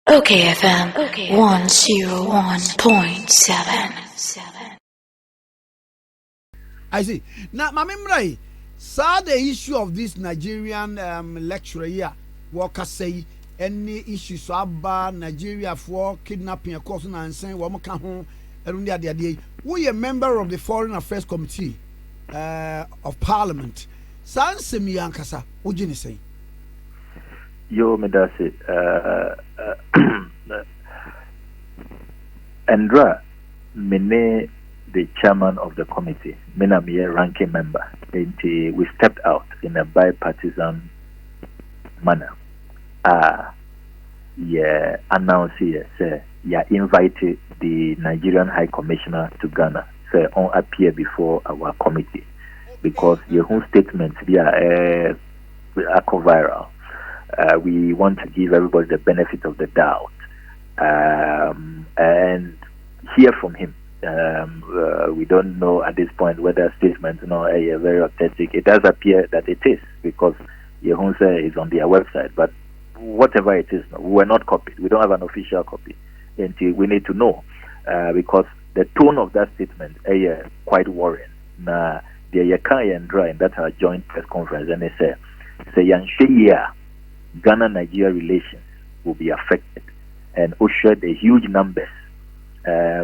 Okay, FM 101.7. I see. Now, my memory, saw the issue of this Nigerian lecturer here. Worker say any issues so about Nigeria for kidnapping, of course, and saying, "Well, come home." We a member of the Foreign Affairs Committee of Parliament. Sansemi Yankasa, what you say? Yo, Medasi, Andra, Mene, the chairman of the committee, Menami, ranking member, we stepped out in a bipartisan manner. Yeah, announced here, say, yeah, invited the Nigerian High Commissioner to Ghana, say, on appear before our committee, because your own statements, they are viral. We want to give everybody the benefit of the doubt and hear from him. We don't know at this point whether statements are very authentic. It does appear that it is, because Yehunse is on their website. But whatever it is, we were not copied. We don't have an official copy. Until we need to know, because the tone of that statement is quite worrying. Now, the Yakai and Dry, that's our joint press conference, and they say Ghana-Nigeria relations will be affected, and ushered a huge numbers.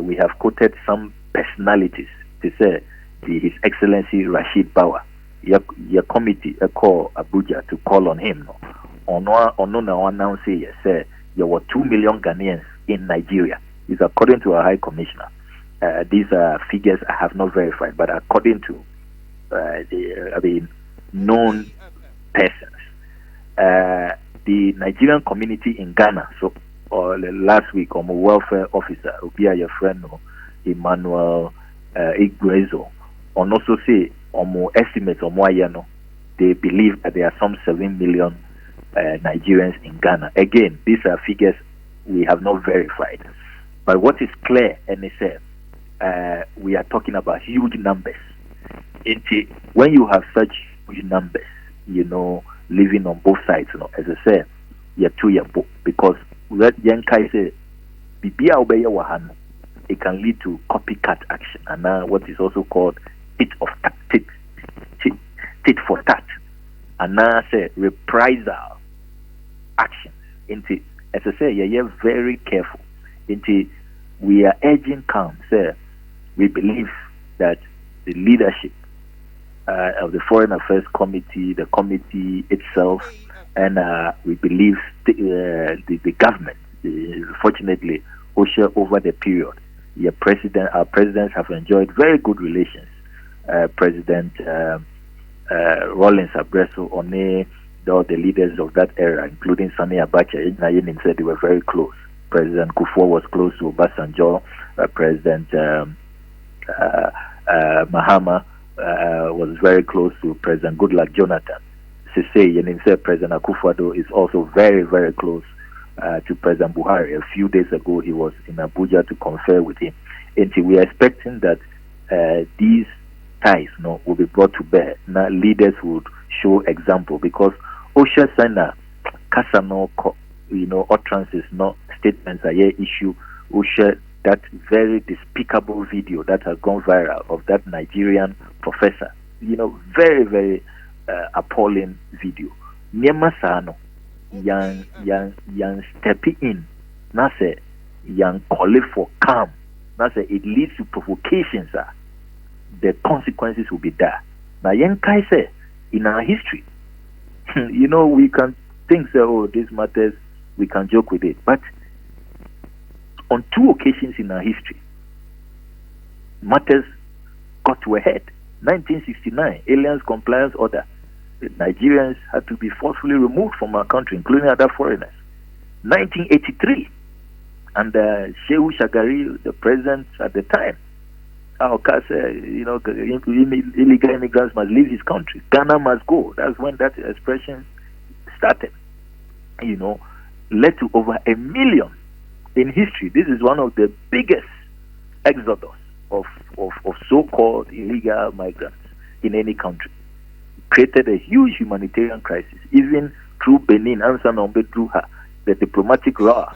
We have quoted some personalities to say His Excellency Rashid Bawa, your committee call Abuja to call on him. Now announce say there were 2 million Ghanaians in Nigeria. This is according to our High Commissioner. These are figures I have not verified, but according to known persons. The Nigerian community in Ghana, so last week, a welfare officer, Obia, your friend, Emmanuel Igwezo, and also say, estimates, they believe that there are some 7 million Nigerians in Ghana. Again, these are figures we have not verified. But what is clear, and they say, we are talking about huge numbers. When you have such huge numbers, living on both sides, as I said, book, because Yankai say, it can lead to copycat action, and now what is also called tit for tat, and now say reprisal actions. As I say, you're very careful. We are urging calm. Say, we believe that the leadership of the Foreign Affairs Committee, the committee itself, and we believe the government, fortunately, also over the period, our presidents have enjoyed very good relations. President Rollins Abreso, all the leaders of that era, including Sani Abacha, said they were very close. President Kufuor was close to Obasanjo. President Mahama was very close to President Goodluck Jonathan. President Akufo-Addo is also very, very close to President Buhari. A few days ago, he was in Abuja to confer with him. And we are expecting that these ties will be brought to bear. Now, leaders would show example, because Osha Sana, Kasano, utterances, statements are here issue. Osha, that very despicable video that has gone viral of that Nigerian professor, very, very appalling video. Nyema Sano, yang stepping in, na say, yang calling for calm, na say it leads to provocations, the consequences will be there. Now, Yankai say, in our history, we can think, these matters, we can joke with it, but on 2 occasions in our history, matters got to a head. 1969, Aliens Compliance Order. The Nigerians had to be forcefully removed from our country, including other foreigners. 1983, and Shehu Shagari, the president at the time, illegal immigrants must leave his country. Ghana must go. That's when that expression started. Led to over 1 million in history. This is one of the biggest exodus of so-called illegal migrants in any country. Created a huge humanitarian crisis, even through Benin, Ansa Nombe Druha, the diplomatic row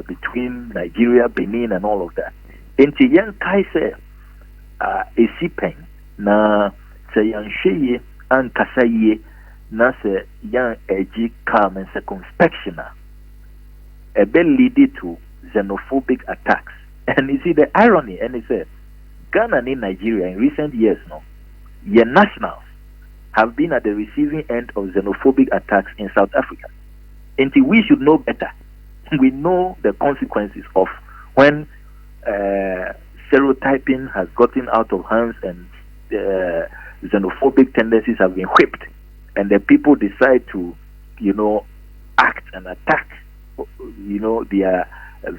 between Nigeria, Benin, and all of that. Enti yan kai se esi pen na se yan hweye ankasa yie na se yan eji calm and circumspection ebe lead to xenophobic attacks. And you see the irony, and it's Ghana and Nigeria in recent years your nationals have been at the receiving end of xenophobic attacks in South Africa. Until we should know better. We know the consequences of when stereotyping has gotten out of hands and xenophobic tendencies have been whipped, and the people decide to, act and attack, their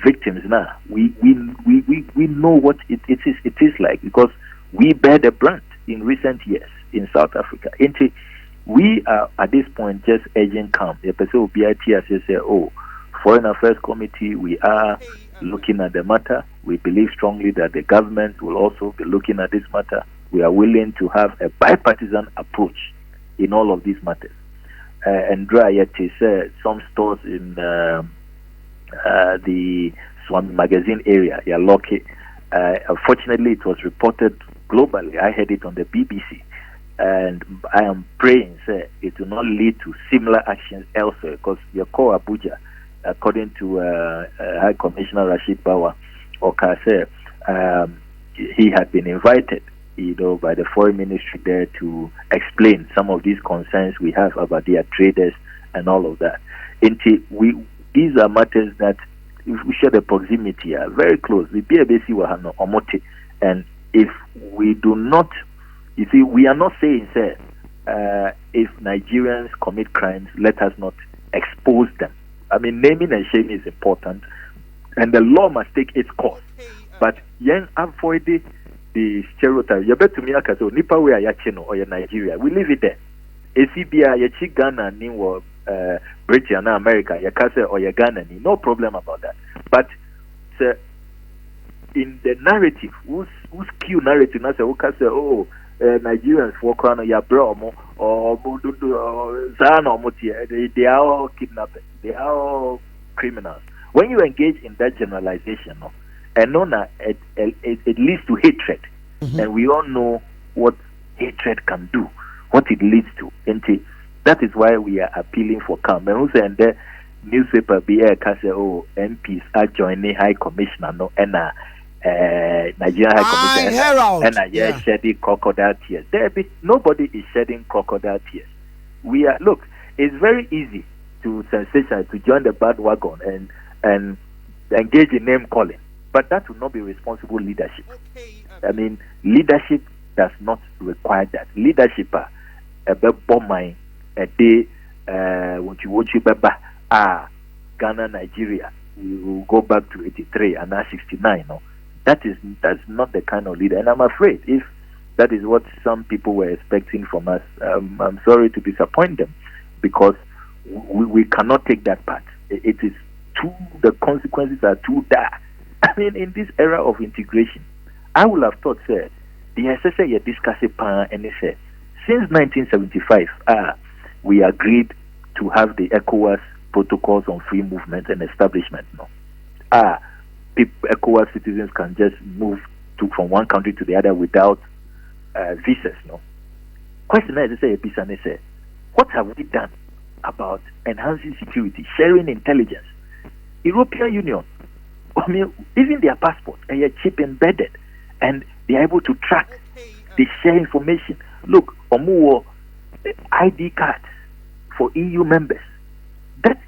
victims. Now we know what it is like, because we bear the brunt in recent years in South Africa. We are at this point just urging calm. The person will be at say, Foreign Affairs Committee, we are looking at the matter. We believe strongly that the government will also be looking at this matter. We are willing to have a bipartisan approach in all of these matters. And yet some stores in the Swami Magazine area, you're lucky. Unfortunately, it was reported globally. I heard it on the BBC. And I am praying, sir, it will not lead to similar actions elsewhere, because your core Abuja, according to High Commissioner Rashid Bawa Okase, he had been invited, by the Foreign Ministry there to explain some of these concerns we have about their traders and all of that. These are matters that, if we share the proximity, are very close. We be able to see, and if we do not. You see, we are not saying, sir, if Nigerians commit crimes, let us not expose them. I mean, naming and shaming is important, and the law must take its course. But yen avoid the stereotype. You bet to me, so nipa we are yachino or Nigeria. We leave it there. ACBI, yachi Ghana, ni Britain and America, yakase or Ghana, no problem about that. But sir, in the narrative, who's key narrative? Na say, okay, Nigerians for crown ya bromo or they are all kidnappers, they are all criminals. When you engage in that generalization, it leads to hatred, and we all know what hatred can do, what it leads to. And that is why we are appealing for calm. And who say and the newspaper be MPs are joining High Commissioner Nigerian High Commissioner and shedding crocodile tears. Nobody is shedding crocodile tears. It's very easy to sensationize, to join the bandwagon and engage in name calling, but that will not be responsible leadership. I mean, leadership does not require that. Leadership a bomb a day when you watch Ghana, Nigeria, you will go back to 83 and now 69. That's not the kind of leader, and I'm afraid if that is what some people were expecting from us, I'm sorry to disappoint them, because we cannot take that part. The consequences are too dire. I mean, in this era of integration, I would have thought, sir, the SSA you discuss and say, since 1975, we agreed to have the ECOWAS protocols on free movement and establishment. ECOWAS citizens can just move from one country to the other without visas. Question is, what have we done about enhancing security, sharing intelligence? European Union, I mean, even their passports are chip embedded, and they are able to track, they share information. Look, Omuwo ID cards for EU members.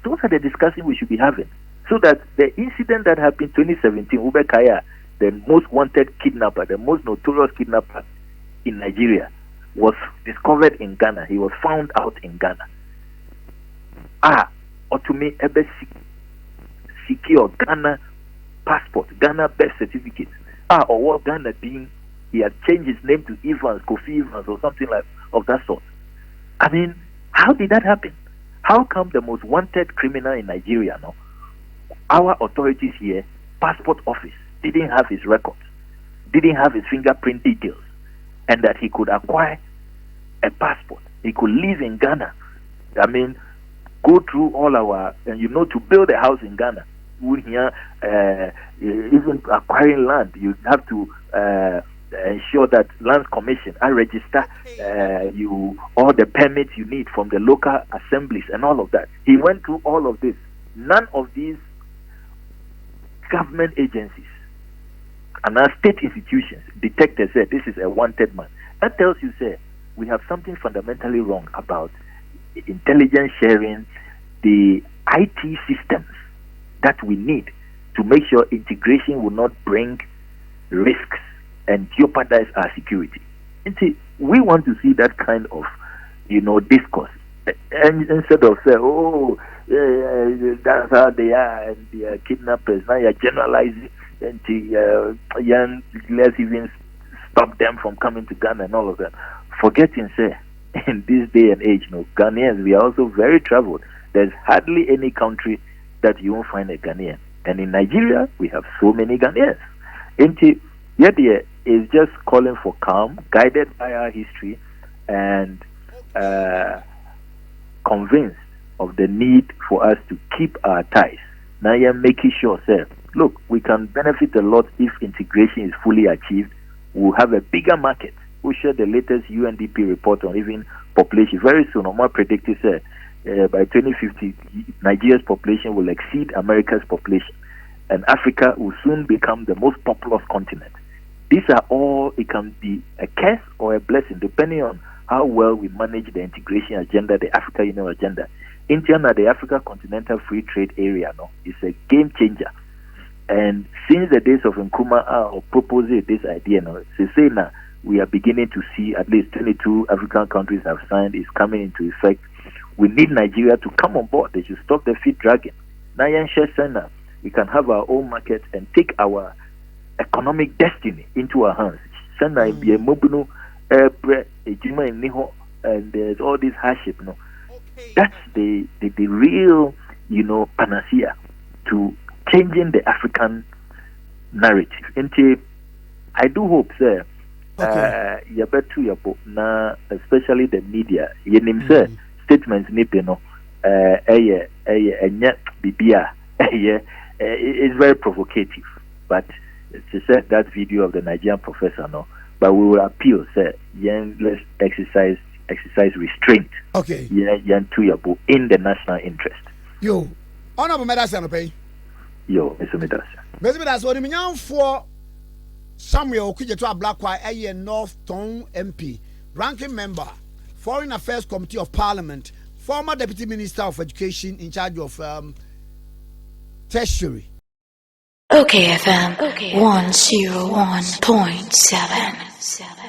Those are the discussions we should be having, so that the incident that happened in 2017, Ubekaya, the most wanted kidnapper, the most notorious kidnapper in Nigeria, was discovered in Ghana. He was found out in Ghana. Otumi Ebe secure Ghana passport, Ghana birth certificate. Or what Ghana being, he had changed his name to Evans, Kofi Evans, or something like of that sort. I mean, how did that happen? How come the most wanted criminal in Nigeria now, our authorities here, passport office, didn't have his records, didn't have his fingerprint details, and that he could acquire a passport, he could live in Ghana, I mean, go through all our, and to build a house in Ghana, even acquiring land, you have to ensure that Lands Commission I register you all the permits you need from the local assemblies and all of that. He went through all of this. None of these government agencies and our state institutions detected said this is a wanted man. That tells you, sir, we have something fundamentally wrong about intelligence sharing, the IT systems that we need to make sure integration will not bring risks and jeopardize our security. And see, we want to see that kind of, discourse. And instead of say, that's how they are, and they are kidnappers. Now you're generalizing, and let's even stop them from coming to Ghana and all of that. Forgetting, say, in this day and age, Ghanaians, we are also very traveled. There's hardly any country that you won't find a Ghanaian. And in Nigeria, we have so many Ghanaians. Yet is just calling for calm, guided by our history, and convinced of the need for us to keep our ties. Now you're making sure, sir, look, we can benefit a lot if integration is fully achieved. We'll have a bigger market. We'll share the latest UNDP report on even population. Very soon, Omar predicted, sir, by 2050, Nigeria's population will exceed America's population, and Africa will soon become the most populous continent. These are all, it can be a curse or a blessing, depending on how well we manage the integration agenda, the Africa Union agenda. India, the Africa Continental Free Trade Area, is a game changer. And since the days of Nkrumah or proposing this idea, we are beginning to see at least 22 African countries have signed. It's coming into effect. We need Nigeria to come on board. They should stop the feet dragging. Now, we can have our own market and take our economic destiny into our hands. And there's all this hardship. That's the real, panacea to changing the African narrative. And I do hope, sir, especially the media, statements it's very provocative. But to say that video of the Nigerian professor, but we will appeal, sir, let's exercise restraint. Okay. In the national interest. Yo, honorable Medasa pay. Yo, Mr. Medasa. Mr. Medasa, what do you mean for Samuel Okudzeto Ablakwa, a North Town MP, ranking member, Foreign Affairs Committee of Parliament, former Deputy Minister of Education in charge of Tertiary. Okay, FM 101.7.